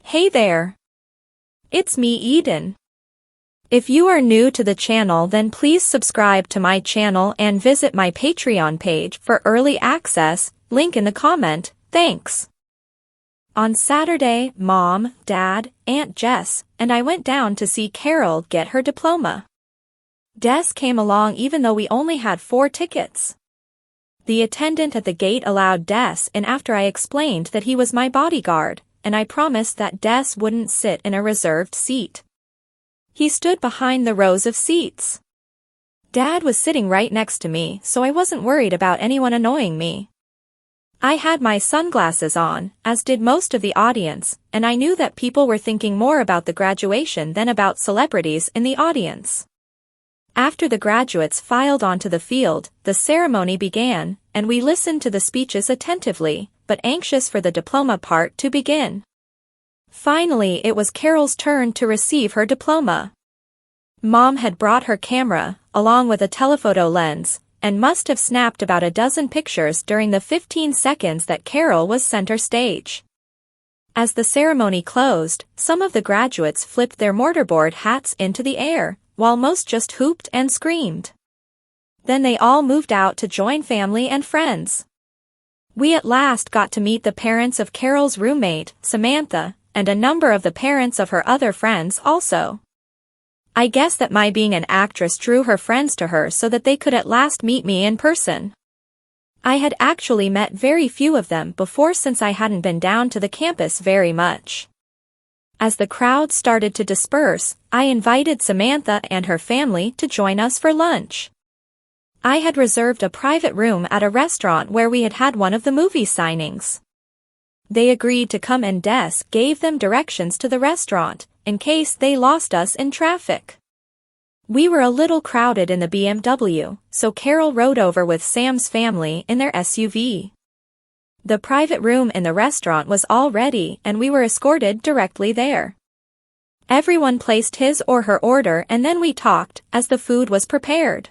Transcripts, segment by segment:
Hey there. It's me, Eden. If you are new to the channel, then please subscribe to my channel and visit my Patreon page for early access, link in the comment, thanks. On Saturday, Mom, Dad, Aunt Jess, and I went down to see Carol get her diploma. Des came along even though we only had 4 tickets. The attendant at the gate allowed Des in after I explained that he was my bodyguard, and I promised that Des wouldn't sit in a reserved seat. He stood behind the rows of seats. Dad was sitting right next to me, so I wasn't worried about anyone annoying me. I had my sunglasses on, as did most of the audience, and I knew that people were thinking more about the graduation than about celebrities in the audience. After the graduates filed onto the field, the ceremony began, and we listened to the speeches attentively, but anxious for the diploma part to begin. Finally, it was Carol's turn to receive her diploma. Mom had brought her camera, along with a telephoto lens, and must have snapped about a dozen pictures during the 15 seconds that Carol was center stage. As the ceremony closed, some of the graduates flipped their mortarboard hats into the air, while most just hooped and screamed. Then they all moved out to join family and friends. We at last got to meet the parents of Carol's roommate, Samantha, and a number of the parents of her other friends also. I guess that my being an actress drew her friends to her so that they could at last meet me in person. I had actually met very few of them before since I hadn't been down to the campus very much. As the crowd started to disperse, I invited Samantha and her family to join us for lunch. I had reserved a private room at a restaurant where we had had one of the movie signings. They agreed to come and Des gave them directions to the restaurant, in case they lost us in traffic. We were a little crowded in the BMW, so Carol rode over with Sam's family in their SUV. The private room in the restaurant was all ready and we were escorted directly there. Everyone placed his or her order and then we talked as the food was prepared.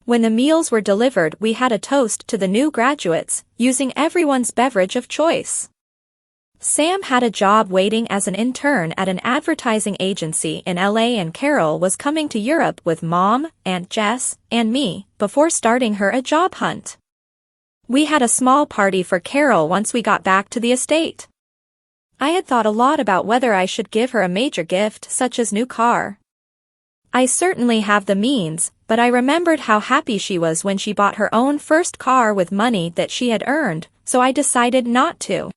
When the meals were delivered, we had a toast to the new graduates, using everyone's beverage of choice. Sam had a job waiting as an intern at an advertising agency in LA and Carol was coming to Europe with Mom, Aunt Jess, and me, before starting her a job hunt. We had a small party for Carol once we got back to the estate. I had thought a lot about whether I should give her a major gift such as new car. I certainly have the means, but I remembered how happy she was when she bought her own first car with money that she had earned, so I decided not to.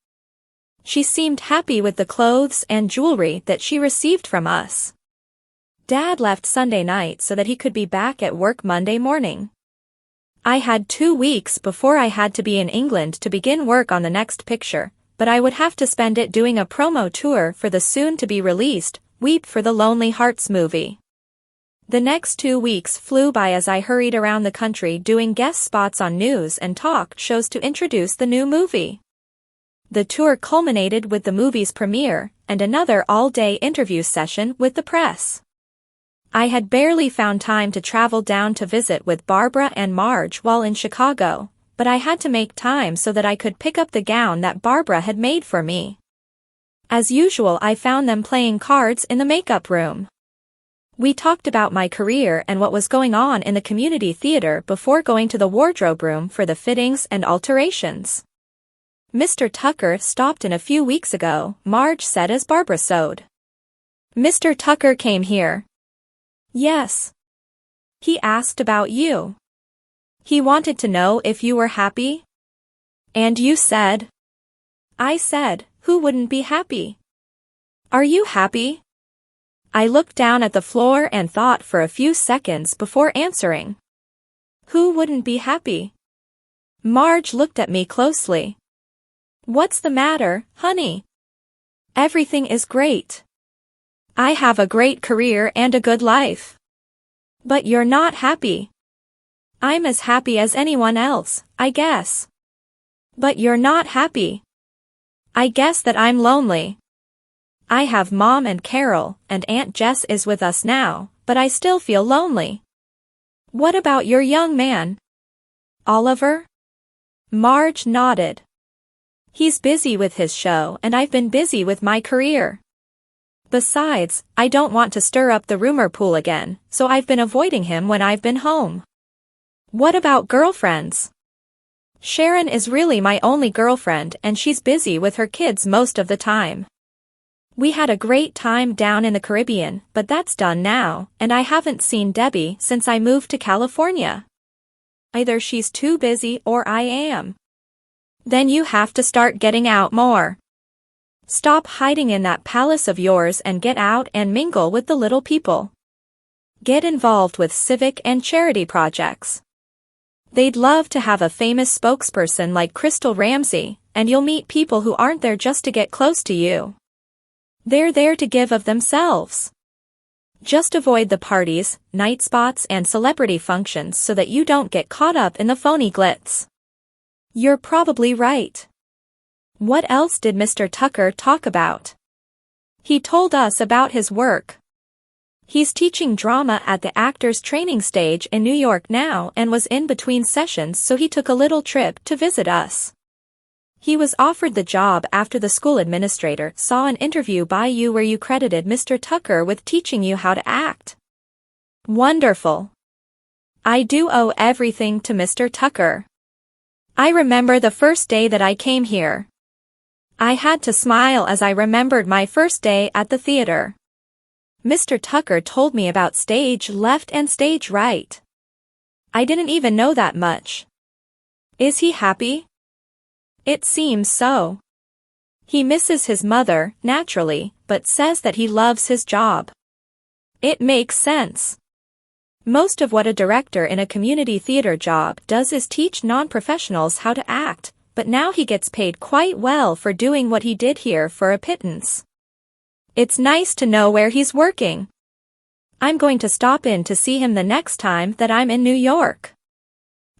She seemed happy with the clothes and jewelry that she received from us. Dad left Sunday night so that he could be back at work Monday morning. I had 2 weeks before I had to be in England to begin work on the next picture, but I would have to spend it doing a promo tour for the soon-to-be-released Weep for the Lonely Hearts movie. The next 2 weeks flew by as I hurried around the country doing guest spots on news and talk shows to introduce the new movie. The tour culminated with the movie's premiere and another all-day interview session with the press. I had barely found time to travel down to visit with Barbara and Marge while in Chicago, but I had to make time so that I could pick up the gown that Barbara had made for me. As usual, I found them playing cards in the makeup room. We talked about my career and what was going on in the community theater before going to the wardrobe room for the fittings and alterations. Mr. Tucker stopped in a few weeks ago, Marge said as Barbara sewed. Mr. Tucker came here. Yes. He asked about you. He wanted to know if you were happy. And you said? I said, who wouldn't be happy? Are you happy? I looked down at the floor and thought for a few seconds before answering. Who wouldn't be happy? Marge looked at me closely. What's the matter, honey? Everything is great. I have a great career and a good life. But you're not happy. I'm as happy as anyone else, I guess. But you're not happy. I guess that I'm lonely. I have Mom and Carol, and Aunt Jess is with us now, but I still feel lonely. What about your young man? Oliver? Marge nodded. He's busy with his show and I've been busy with my career. Besides, I don't want to stir up the rumor pool again, so I've been avoiding him when I've been home. What about girlfriends? Sharon is really my only girlfriend and she's busy with her kids most of the time. We had a great time down in the Caribbean, but that's done now, and I haven't seen Debbie since I moved to California. Either she's too busy or I am. Then you have to start getting out more. Stop hiding in that palace of yours and get out and mingle with the little people. Get involved with civic and charity projects. They'd love to have a famous spokesperson like Crystal Ramsey, and you'll meet people who aren't there just to get close to you. They're there to give of themselves. Just avoid the parties, night spots and celebrity functions so that you don't get caught up in the phony glitz. You're probably right. What else did Mr. Tucker talk about? He told us about his work. He's teaching drama at the Actors Training Stage in New York now and was in between sessions, so he took a little trip to visit us. He was offered the job after the school administrator saw an interview by you where you credited Mr. Tucker with teaching you how to act. Wonderful. I do owe everything to Mr. Tucker. I remember the first day that I came here. I had to smile as I remembered my first day at the theater. Mr. Tucker told me about stage left and stage right. I didn't even know that much. Is he happy? It seems so. He misses his mother, naturally, but says that he loves his job. It makes sense. Most of what a director in a community theater job does is teach non-professionals how to act, but now he gets paid quite well for doing what he did here for a pittance. It's nice to know where he's working. I'm going to stop in to see him the next time that I'm in New York.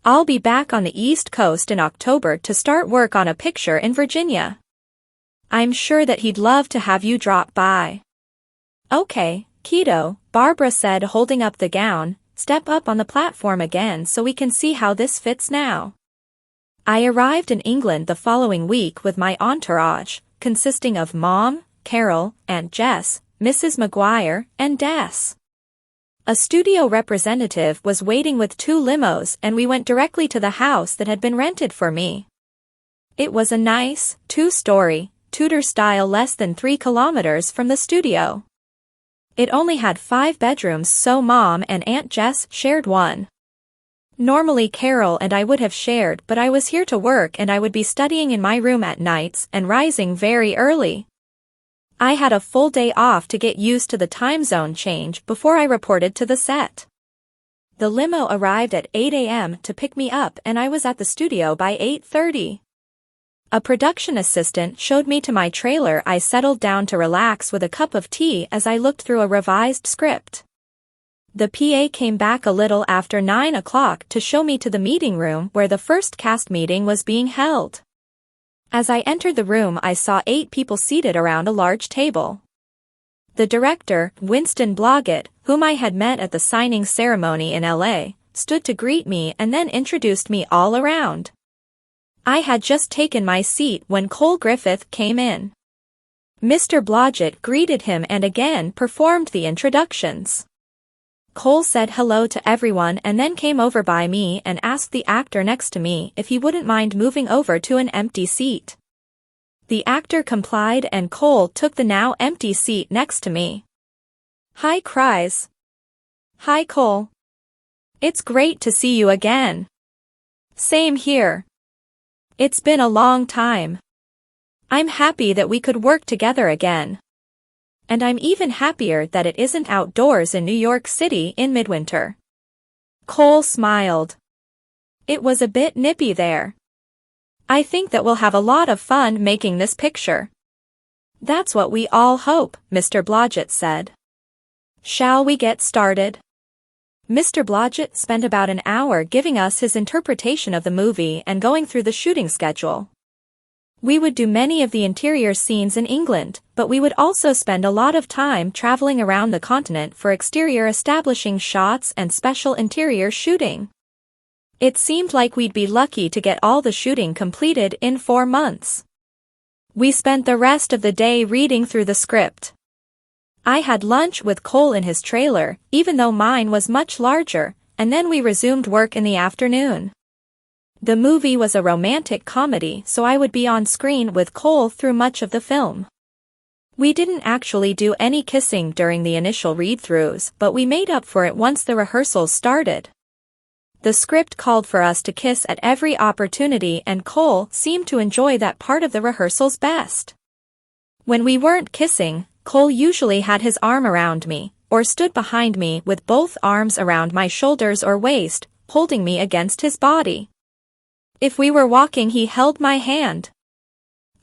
I'll be back on the East Coast in October to start work on a picture in Virginia. I'm sure that he'd love to have you drop by. Okay, kiddo, Barbara said, holding up the gown. Step up on the platform again so we can see how this fits now. I arrived in England the following week with my entourage, consisting of Mom, Carol, Aunt Jess, Mrs. McGuire, and Des. A studio representative was waiting with 2 limos and we went directly to the house that had been rented for me. It was a nice, 2-story, Tudor style less than 3 kilometers from the studio. It only had 5 bedrooms, so Mom and Aunt Jess shared one. Normally Carol and I would have shared, but I was here to work and I would be studying in my room at nights and rising very early. I had a full day off to get used to the time zone change before I reported to the set. The limo arrived at 8 a.m. to pick me up and I was at the studio by 8:30. A production assistant showed me to my trailer. I settled down to relax with a cup of tea as I looked through a revised script. The PA came back a little after 9 o'clock to show me to the meeting room where the first cast meeting was being held. As I entered the room, I saw 8 people seated around a large table. The director, Winston Blodgett, whom I had met at the signing ceremony in LA, stood to greet me and then introduced me all around. I had just taken my seat when Cole Griffith came in. Mr. Blodgett greeted him and again performed the introductions. Cole said hello to everyone and then came over by me and asked the actor next to me if he wouldn't mind moving over to an empty seat. The actor complied and Cole took the now empty seat next to me. Hi, Cries. Hi, Cole. It's great to see you again. Same here. It's been a long time. I'm happy that we could work together again. And I'm even happier that it isn't outdoors in New York City in midwinter. Cole smiled. It was a bit nippy there. I think that we'll have a lot of fun making this picture. That's what we all hope, Mr. Blodgett said. Shall we get started? Mr. Blodgett spent about an hour giving us his interpretation of the movie and going through the shooting schedule. We would do many of the interior scenes in England, but we would also spend a lot of time traveling around the continent for exterior establishing shots and special interior shooting. It seemed like we'd be lucky to get all the shooting completed in 4 months. We spent the rest of the day reading through the script. I had lunch with Cole in his trailer, even though mine was much larger, and then we resumed work in the afternoon. The movie was a romantic comedy, so I would be on screen with Cole through much of the film. We didn't actually do any kissing during the initial read-throughs, but we made up for it once the rehearsals started. The script called for us to kiss at every opportunity, and Cole seemed to enjoy that part of the rehearsals best. When we weren't kissing, Cole usually had his arm around me, or stood behind me with both arms around my shoulders or waist, holding me against his body. If we were walking, he held my hand.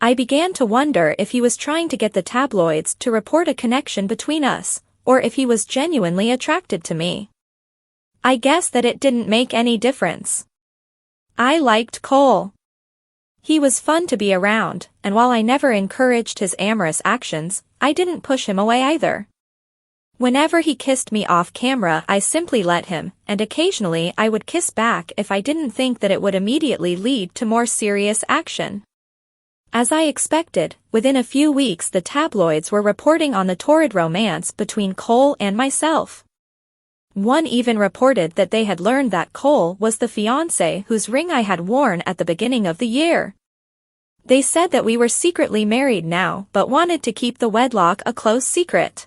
I began to wonder if he was trying to get the tabloids to report a connection between us, or if he was genuinely attracted to me. I guess that it didn't make any difference. I liked Cole. He was fun to be around, and while I never encouraged his amorous actions, I didn't push him away either. Whenever he kissed me off camera, I simply let him, and occasionally I would kiss back if I didn't think that it would immediately lead to more serious action. As I expected, within a few weeks the tabloids were reporting on the torrid romance between Cole and myself. One even reported that they had learned that Cole was the fiancé whose ring I had worn at the beginning of the year. They said that we were secretly married now, but wanted to keep the wedlock a close secret.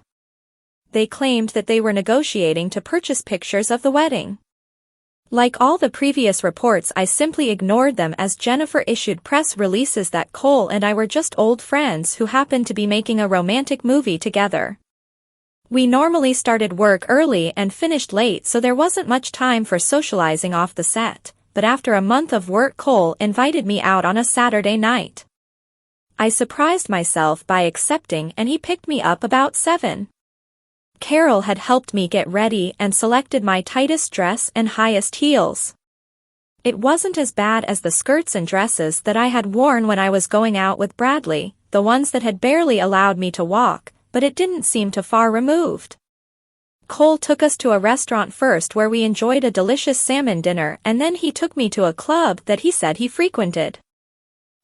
They claimed that they were negotiating to purchase pictures of the wedding. Like all the previous reports, I simply ignored them as Jennifer issued press releases that Cole and I were just old friends who happened to be making a romantic movie together. We normally started work early and finished late, so there wasn't much time for socializing off the set, but after a month of work Cole invited me out on a Saturday night. I surprised myself by accepting, and he picked me up about 7. Carol had helped me get ready and selected my tightest dress and highest heels. It wasn't as bad as the skirts and dresses that I had worn when I was going out with Bradley, the ones that had barely allowed me to walk, but it didn't seem too far removed. Cole took us to a restaurant first where we enjoyed a delicious salmon dinner, and then he took me to a club that he said he frequented.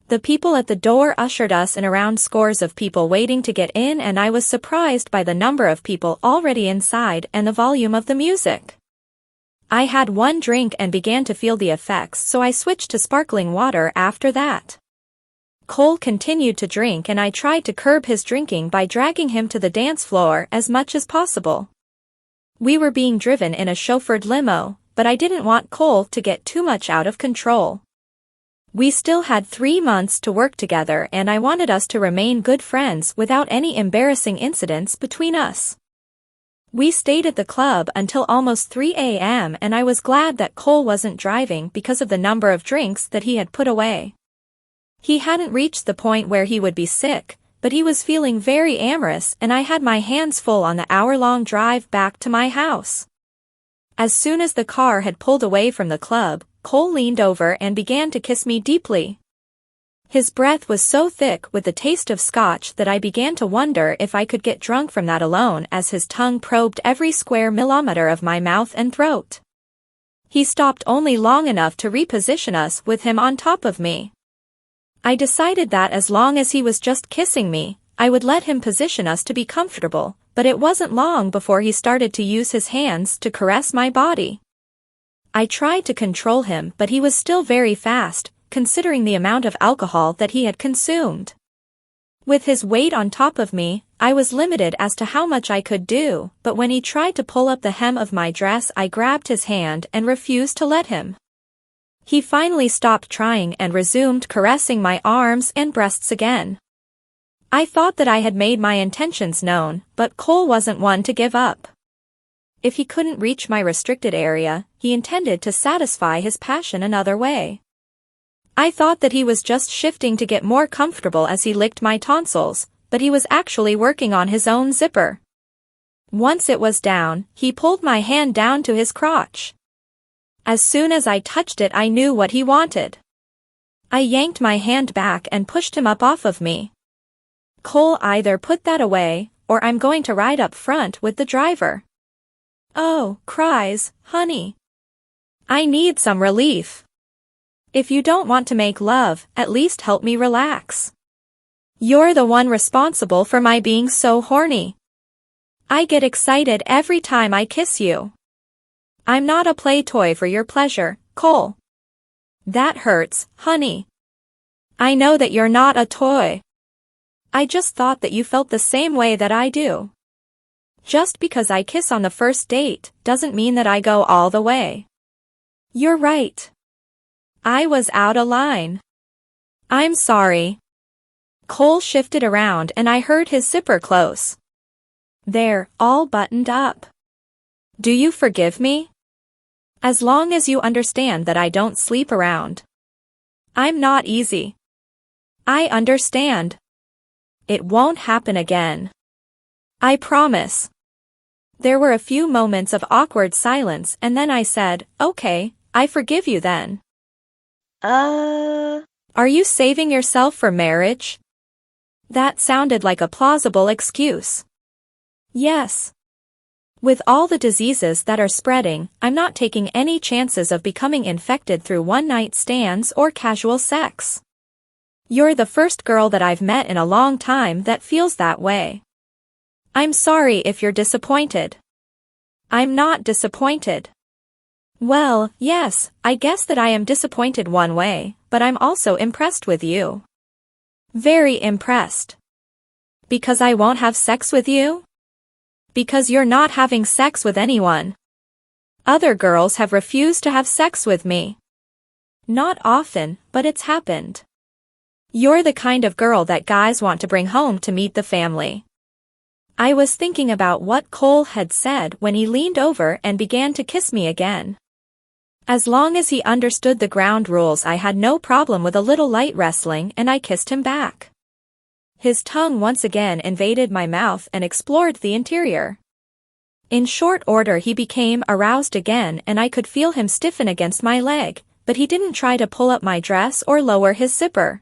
The people at the door ushered us in around scores of people waiting to get in, and I was surprised by the number of people already inside and the volume of the music. I had one drink and began to feel the effects, so I switched to sparkling water after that. Cole continued to drink, and I tried to curb his drinking by dragging him to the dance floor as much as possible. We were being driven in a chauffeured limo, but I didn't want Cole to get too much out of control. We still had 3 months to work together, and I wanted us to remain good friends without any embarrassing incidents between us. We stayed at the club until almost 3 a.m., and I was glad that Cole wasn't driving because of the number of drinks that he had put away. He hadn't reached the point where he would be sick, but he was feeling very amorous, and I had my hands full on the hour-long drive back to my house. As soon as the car had pulled away from the club, Cole leaned over and began to kiss me deeply. His breath was so thick with the taste of scotch that I began to wonder if I could get drunk from that alone, as his tongue probed every square millimeter of my mouth and throat. He stopped only long enough to reposition us with him on top of me. I decided that as long as he was just kissing me, I would let him position us to be comfortable, but it wasn't long before he started to use his hands to caress my body. I tried to control him, but he was still very fast, considering the amount of alcohol that he had consumed. With his weight on top of me, I was limited as to how much I could do, but when he tried to pull up the hem of my dress, I grabbed his hand and refused to let him. He finally stopped trying and resumed caressing my arms and breasts again. I thought that I had made my intentions known, but Cole wasn't one to give up. If he couldn't reach my restricted area, he intended to satisfy his passion another way. I thought that he was just shifting to get more comfortable as he licked my tonsils, but he was actually working on his own zipper. Once it was down, he pulled my hand down to his crotch. As soon as I touched it, I knew what he wanted. I yanked my hand back and pushed him up off of me. Cole, either put that away, or I'm going to ride up front with the driver. Oh, cries, honey. I need some relief. If you don't want to make love, at least help me relax. You're the one responsible for my being so horny. I get excited every time I kiss you. I'm not a play toy for your pleasure, Cole. That hurts, honey. I know that you're not a toy. I just thought that you felt the same way that I do. Just because I kiss on the first date doesn't mean that I go all the way. You're right. I was out of line. I'm sorry. Cole shifted around and I heard his zipper close. There, all buttoned up. Do you forgive me? As long as you understand that I don't sleep around. I'm not easy. I understand. It won't happen again. I promise. There were a few moments of awkward silence and then I said, okay, I forgive you then. Are you saving yourself for marriage? That sounded like a plausible excuse. Yes. With all the diseases that are spreading, I'm not taking any chances of becoming infected through one-night stands or casual sex. You're the first girl that I've met in a long time that feels that way. I'm sorry if you're disappointed. I'm not disappointed. Well, yes, I guess that I am disappointed one way, but I'm also impressed with you. Very impressed. Because I won't have sex with you? Because you're not having sex with anyone. Other girls have refused to have sex with me. Not often, but it's happened. You're the kind of girl that guys want to bring home to meet the family. I was thinking about what Cole had said when he leaned over and began to kiss me again. As long as he understood the ground rules, I had no problem with a little light wrestling and I kissed him back. His tongue once again invaded my mouth and explored the interior. In short order he became aroused again and I could feel him stiffen against my leg, but he didn't try to pull up my dress or lower his zipper.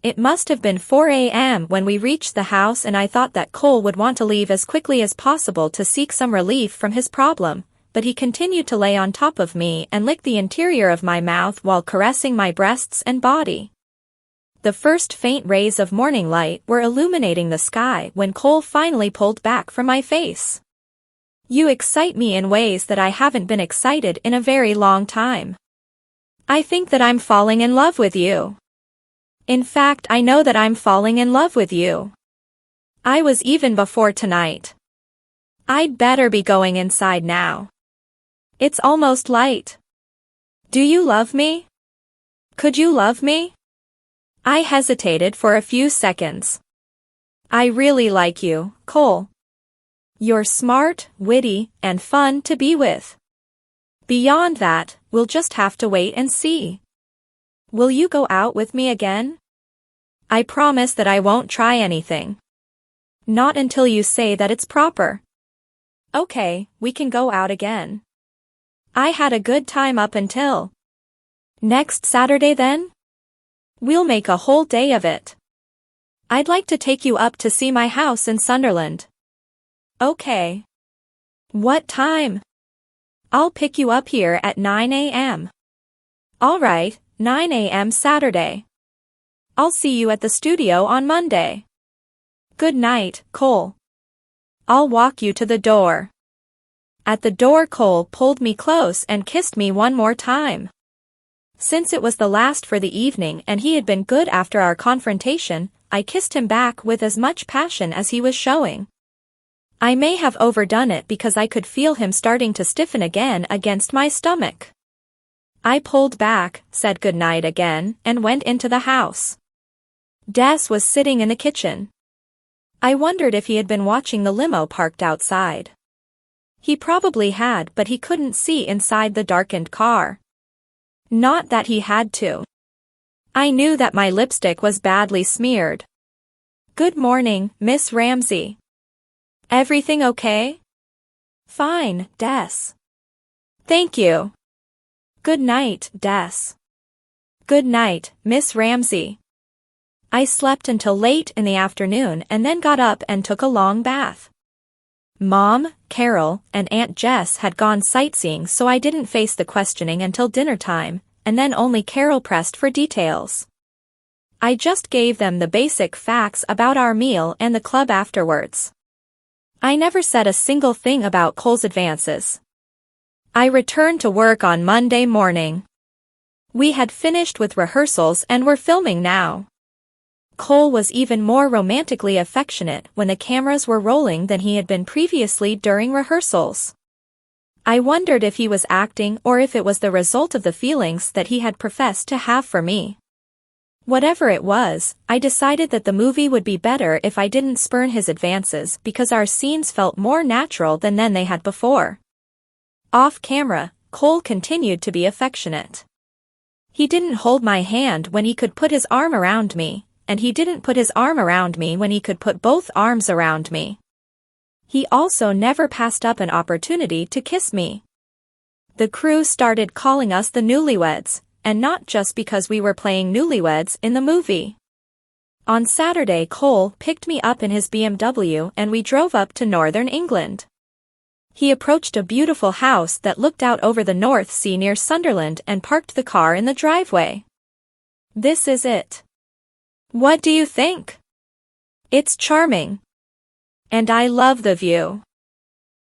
It must have been 4 a.m. when we reached the house and I thought that Cole would want to leave as quickly as possible to seek some relief from his problem, but he continued to lay on top of me and lick the interior of my mouth while caressing my breasts and body. The first faint rays of morning light were illuminating the sky when Cole finally pulled back from my face. You excite me in ways that I haven't been excited in a very long time. I think that I'm falling in love with you. In fact, I know that I'm falling in love with you. I was even before tonight. I'd better be going inside now. It's almost light. Do you love me? Could you love me? I hesitated for a few seconds. I really like you, Cole. You're smart, witty, and fun to be with. Beyond that, we'll just have to wait and see. Will you go out with me again? I promise that I won't try anything. Not until you say that it's proper. Okay, we can go out again. I had a good time up until. Next Saturday then? We'll make a whole day of it. I'd like to take you up to see my house in Sunderland. Okay. What time? I'll pick you up here at 9 a.m. All right, 9 a.m. Saturday. I'll see you at the studio on Monday. Good night, Cole. I'll walk you to the door. At the door, Cole pulled me close and kissed me one more time. Since it was the last for the evening and he had been good after our confrontation, I kissed him back with as much passion as he was showing. I may have overdone it because I could feel him starting to stiffen again against my stomach. I pulled back, said goodnight again, and went into the house. Des was sitting in the kitchen. I wondered if he had been watching the limo parked outside. He probably had, but he couldn't see inside the darkened car. Not that he had to. I knew that my lipstick was badly smeared. Good morning, Miss Ramsey. Everything okay? Fine, Des. Thank you. Good night, Des. Good night, Miss Ramsey. I slept until late in the afternoon and then got up and took a long bath. Mom, Carol, and Aunt Jess had gone sightseeing, so I didn't face the questioning until dinner time, and then only Carol pressed for details. I just gave them the basic facts about our meal and the club afterwards. I never said a single thing about Cole's advances. I returned to work on Monday morning. We had finished with rehearsals and were filming now. Cole was even more romantically affectionate when the cameras were rolling than he had been previously during rehearsals. I wondered if he was acting or if it was the result of the feelings that he had professed to have for me. Whatever it was, I decided that the movie would be better if I didn't spurn his advances because our scenes felt more natural than they had before. Off camera, Cole continued to be affectionate. He didn't hold my hand when he could put his arm around me, and he didn't put his arm around me when he could put both arms around me. He also never passed up an opportunity to kiss me. The crew started calling us the newlyweds, and not just because we were playing newlyweds in the movie. On Saturday, Cole picked me up in his BMW and we drove up to northern England. He approached a beautiful house that looked out over the North Sea near Sunderland and parked the car in the driveway. This is it. What do you think? It's charming. And I love the view.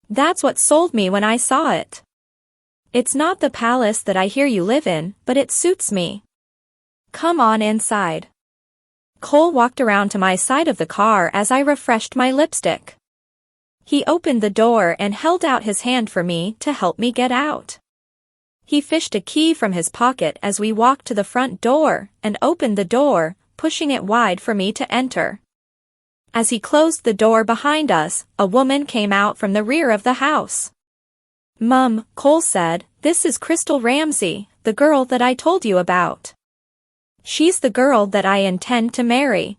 That's what sold me when I saw it. It's not the palace that I hear you live in, but it suits me. Come on inside. Cole walked around to my side of the car as I refreshed my lipstick. He opened the door and held out his hand for me to help me get out. He fished a key from his pocket as we walked to the front door and opened the door, pushing it wide for me to enter. As he closed the door behind us, a woman came out from the rear of the house. "Mum," Cole said, "this is Crystal Ramsey, the girl that I told you about. She's the girl that I intend to marry."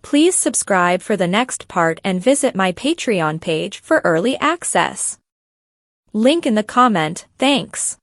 Please subscribe for the next part and visit my Patreon page for early access. Link in the comment, thanks.